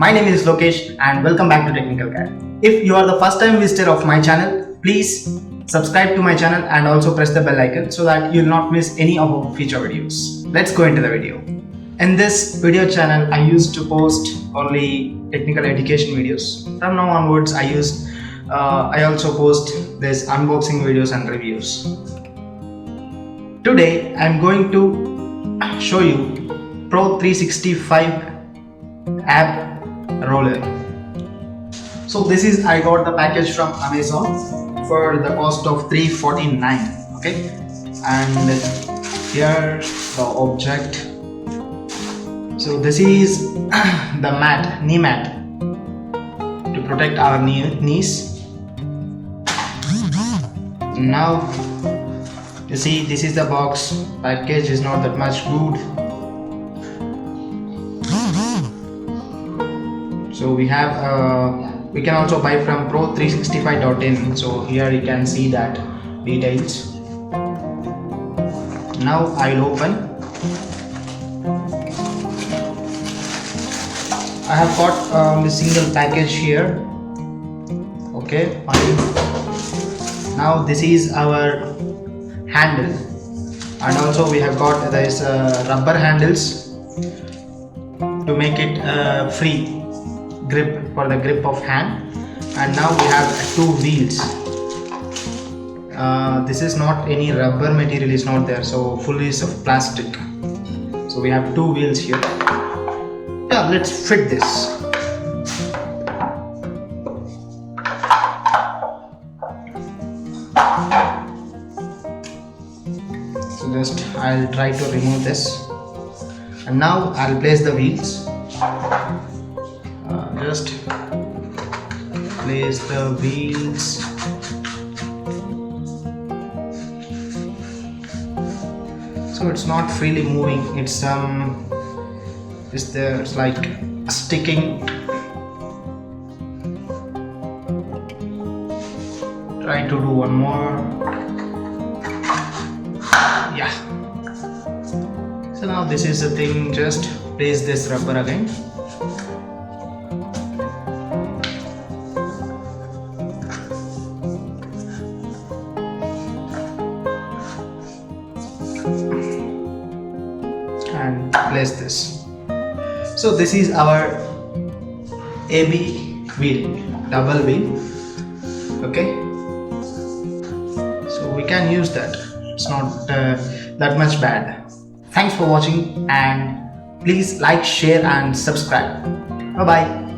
My name is Lokesh and welcome back to Technical Guide. If you are the first time visitor of my channel, please subscribe to my channel and also press the bell icon so that you will not miss any of our future videos. Let's go into the video. In this video channel, I used to post only technical education videos. From now onwards, I also post this unboxing videos and reviews. Today, I am going to show you Pro 365 app roller. So this is, I got the package from Amazon for the cost of $349. Okay, and here the object. So this is the mat, knee mat, to protect our knees. Now you see, this is the box. Package is not that much good. So we have we can also buy from pro365.in. so here you can see that details. Now I'll open. I have got the single package here. Okay, fine. Now this is our handle, and also we have got this rubber handles to make it free grip for the grip of hand. And now we have two wheels. This is not any rubber material, is not there, so full is of plastic. So we have two wheels here. Yeah, let's fit this. So just I'll try to remove this, and now I'll place the wheels. Just place the wheels. So it's not freely moving. It's it's like sticking. Try to do one more. Yeah. So now this is the thing. Just place this rubber again. And place this. So this is our AB wheel, double wheel. Okay, so we can use that. It's not that much bad. Thanks for watching, and please like, share and subscribe. Bye bye.